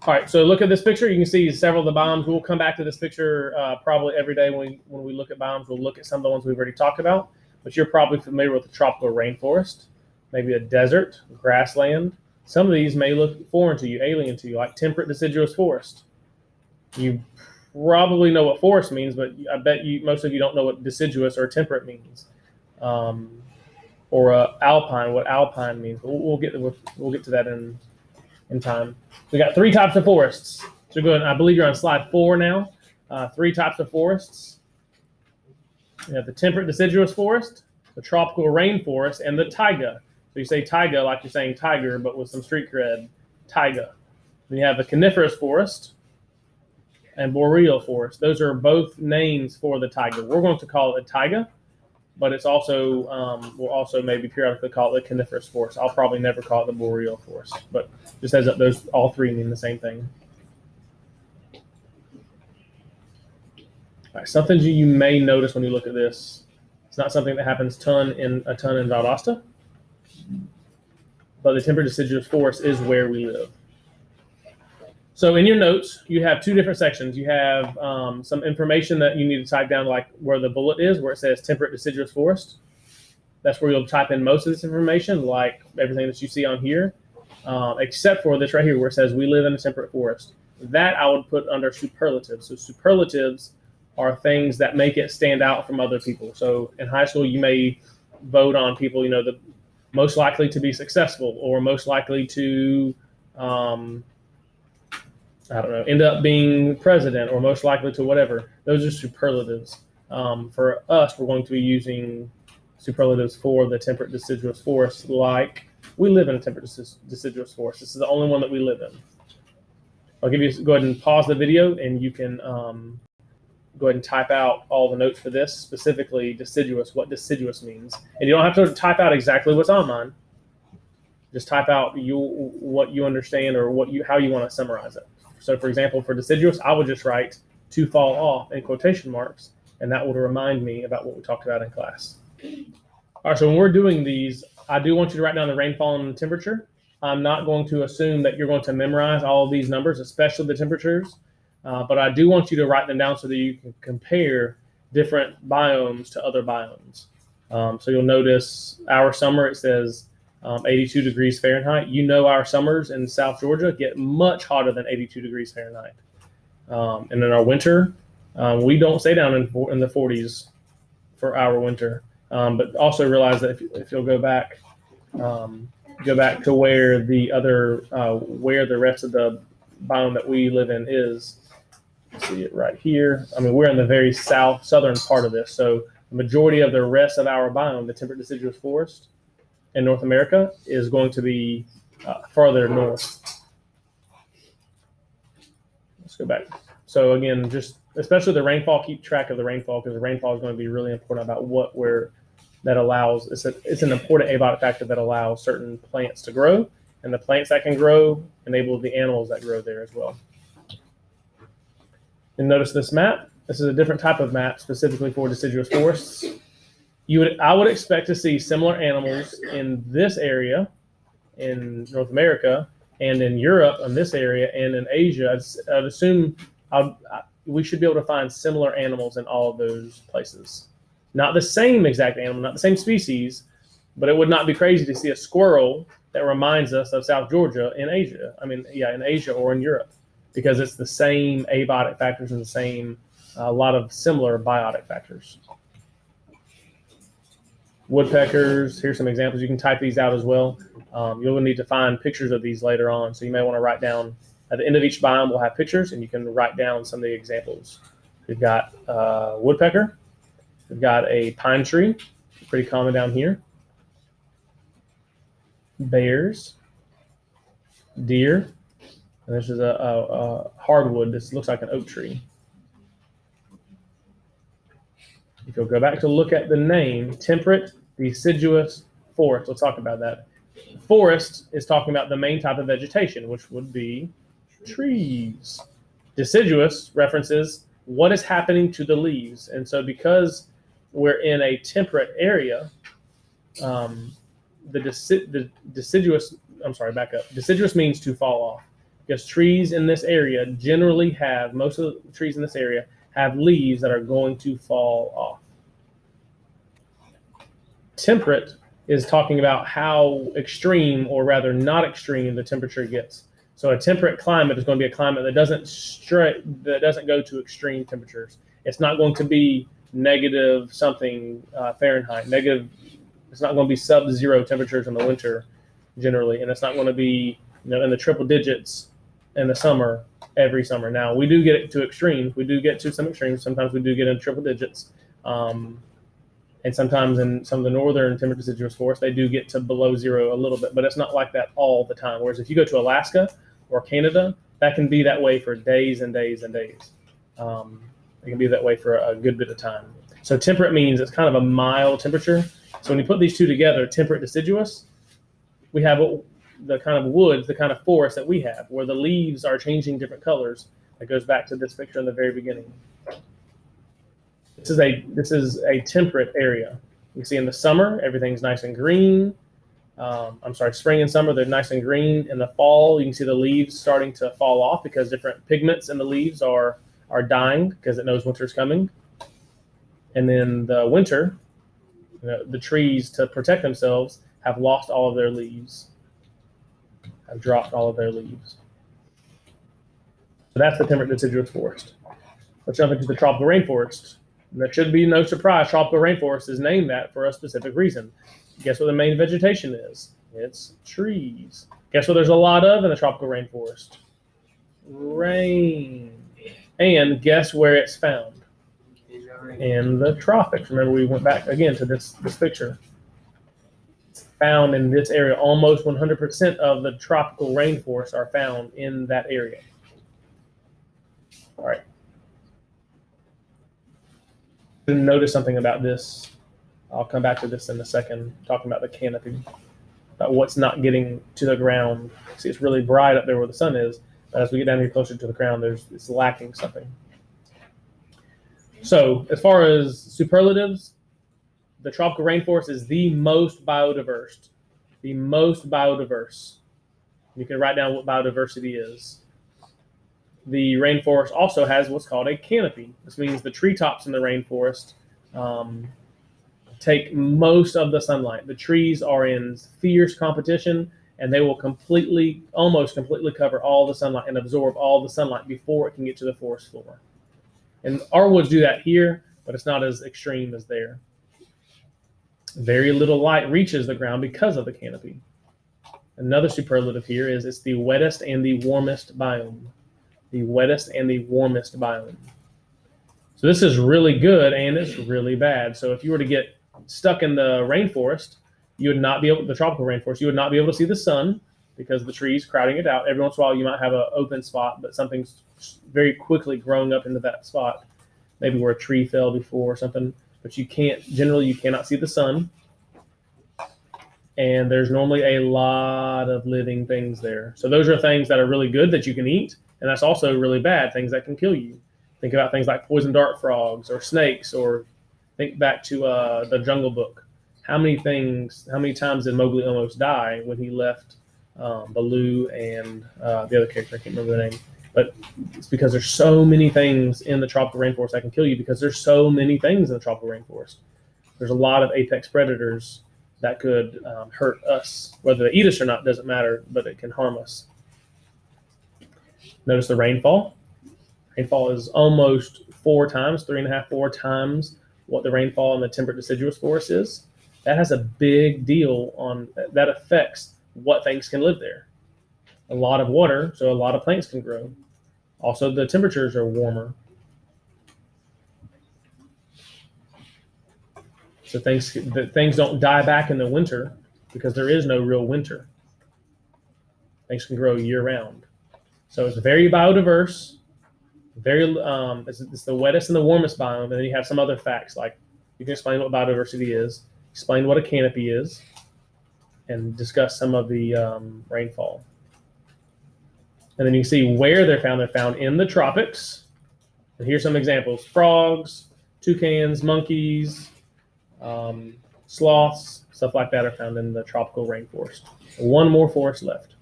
All right, so look at this picture. You can see several of the biomes. We'll come back to this picture probably every day when we look at biomes. We'll look at some of the ones we've already talked about, but you're probably familiar with the tropical rainforest, maybe a desert, grassland. Some of these may look foreign to you, alien to you, like temperate deciduous forest. You probably know what forest means, but I bet most of you don't know what deciduous or temperate means, or alpine. What alpine means. We'll get to that in time. We got 3 types of forests. So go ahead. I believe you're on slide 4 now. 3 types of forests. You have the temperate deciduous forest, the tropical rainforest, and the taiga. So you say taiga like you're saying tiger, but with some street cred. Taiga. Then you have the coniferous forest and boreal forest. Those are both names for the taiga. We're going to call it taiga, but it's also we'll also maybe periodically call it the coniferous forest. I'll probably never call it the boreal forest, but just as those all 3 mean the same thing. All right, something you may notice when you look at this. It's not something that happens a ton in Valdosta, but the temperate deciduous forest is where we live. So in your notes, you have 2 different sections. You have some information that you need to type down, like where the bullet is, where it says temperate deciduous forest. That's where you'll type in most of this information, like everything that you see on here, except for this right here, where it says we live in a temperate forest. That I would put under superlatives. So superlatives are things that make it stand out from other people. So in high school, you may vote on people, the most likely to be successful, or most likely to end up being president, or most likely to whatever. Those are superlatives. For us, we're going to be using superlatives for the temperate deciduous forest, like we live in a temperate deciduous forest. This is the only one that we live in. I'll go ahead and pause the video, and you can go ahead and type out all the notes for this, specifically deciduous, what deciduous means. And you don't have to type out exactly what's on mine. Just type out what you understand, or how you want to summarize it. So for example, for deciduous, I would just write to fall off in quotation marks, and that would remind me about what we talked about in class. All right, so when we're doing these, I do want you to write down the rainfall and the temperature. I'm not going to assume that you're going to memorize all of these numbers, especially the temperatures, but I do want you to write them down so that you can compare different biomes to other biomes. So you'll notice our summer, it says 82 degrees Fahrenheit. Our summers in South Georgia get much hotter than 82 degrees Fahrenheit. And in our winter, we don't stay down in the 40s for our winter. But also realize that if you'll go back to where the rest of the biome that we live in is. You see it right here. We're in the very southern part of this. So the majority of the rest of our biome, the temperate deciduous forest in North America, is going to be farther north. Let's go back. So again, just especially the rainfall, keep track of the rainfall, because the rainfall is going to be really important about that allows. It's an important abiotic factor that allows certain plants to grow, and the plants that can grow enable the animals that grow there as well. And notice this map. This is a different type of map specifically for deciduous forests. I would expect to see similar animals in this area in North America, and in Europe in this area, and in Asia. I'd assume we should be able to find similar animals in all of those places. Not the same exact animal, not the same species, but it would not be crazy to see a squirrel that reminds us of South Georgia in Asia. In Asia or in Europe, because it's the same abiotic factors and the same, a lot of similar biotic factors. Woodpeckers, here's some examples. You can type these out as well. You'll need to find pictures of these later on. So you may want to write down, at the end of each biome, we'll have pictures, and you can write down some of the examples. We've got woodpecker. We've got a pine tree, pretty common down here. Bears, deer, and this is a hardwood. This looks like an oak tree. If you'll go back to look at the name, temperate deciduous forest, let's talk about that. Forest is talking about the main type of vegetation, which would be trees. Deciduous references what is happening to the leaves. And so because we're in a temperate area, deciduous means to fall off. because trees in this area generally have, most of the trees in this area have leaves that are going to fall off. Temperate is talking about how extreme, or rather not extreme, the temperature gets. So a temperate climate is going to be a climate that doesn't go to extreme temperatures. It's not going to be negative something Fahrenheit. Negative. It's not going to be sub-zero temperatures in the winter generally, and it's not going to be in the triple digits in the summer every summer. Now we do get to extremes. We do get to some extremes. Sometimes we do get into triple digits. And sometimes in some of the northern temperate deciduous forests, they do get to below zero a little bit, but it's not like that all the time. Whereas if you go to Alaska or Canada, that can be that way for days and days and days. It can be that way for a good bit of time. So temperate means it's kind of a mild temperature. So when you put these two together, temperate deciduous, we have the kind of woods, the kind of forest that we have, where the leaves are changing different colors. That goes back to this picture in the very beginning. This is a temperate area. You see in the summer, everything's nice and green. Spring and summer, they're nice and green. In the fall, you can see the leaves starting to fall off because different pigments in the leaves are dying because it knows winter's coming. And then the winter, the trees, to protect themselves, have lost all of their leaves, have dropped all of their leaves. So that's the temperate deciduous forest. Let's jump into the tropical rainforest. And that should be no surprise. Tropical rainforest is named that for a specific reason. Guess what the main vegetation is? It's trees. Guess what there's a lot of in the tropical rainforest? Rain. And guess where it's found? In the tropics. Remember, we went back again to this picture. It's found in this area. Almost 100% of the tropical rainforests are found in that area. All right. Notice something about this. I'll come back to this in a second, talking about the canopy, about what's not getting to the ground. See, it's really bright up there where the sun is, but as we get down here closer to the ground, it's lacking something. So as far as superlatives, the tropical rainforest is the most biodiverse. The most biodiverse. You can write down what biodiversity is. The rainforest also has what's called a canopy. This means the treetops in the rainforest take most of the sunlight. The trees are in fierce competition, and they will almost completely cover all the sunlight and absorb all the sunlight before it can get to the forest floor. And our woods do that here, but it's not as extreme as there. Very little light reaches the ground because of the canopy. Another superlative here is it's the wettest and the warmest biome. The wettest and the warmest biome. So this is really good and it's really bad. So if you were to get stuck in the rainforest, the tropical rainforest, you would not be able to see the sun because the trees crowding it out. Every once in a while you might have an open spot, but something's very quickly growing up into that spot. Maybe where a tree fell before or something, but you cannot see the sun. And there's normally a lot of living things there. So those are things that are really good that you can eat. And that's also really bad, things that can kill you. Think about things like poison dart frogs or snakes, or think back to the Jungle Book. How many times did Mowgli almost die when he left Baloo and the other character? I can't remember the name. But it's because there's so many things in the tropical rainforest that can kill you because there's so many things in the tropical rainforest. There's a lot of apex predators that could hurt us. Whether they eat us or not doesn't matter, but it can harm us. Notice the rainfall. Rainfall is almost 3.5, 4 times what the rainfall in the temperate deciduous forest is. That has a big deal that affects what things can live there. A lot of water, so a lot of plants can grow. Also, the temperatures are warmer. So things don't die back in the winter because there is no real winter. Things can grow year round. So it's very biodiverse. It's the wettest and the warmest biome. And then you have some other facts, like you can explain what biodiversity is, explain what a canopy is, and discuss some of the rainfall. And then you can see where they're found. They're found in the tropics. And here's some examples: frogs, toucans, monkeys, sloths, stuff like that are found in the tropical rainforest. One more forest left.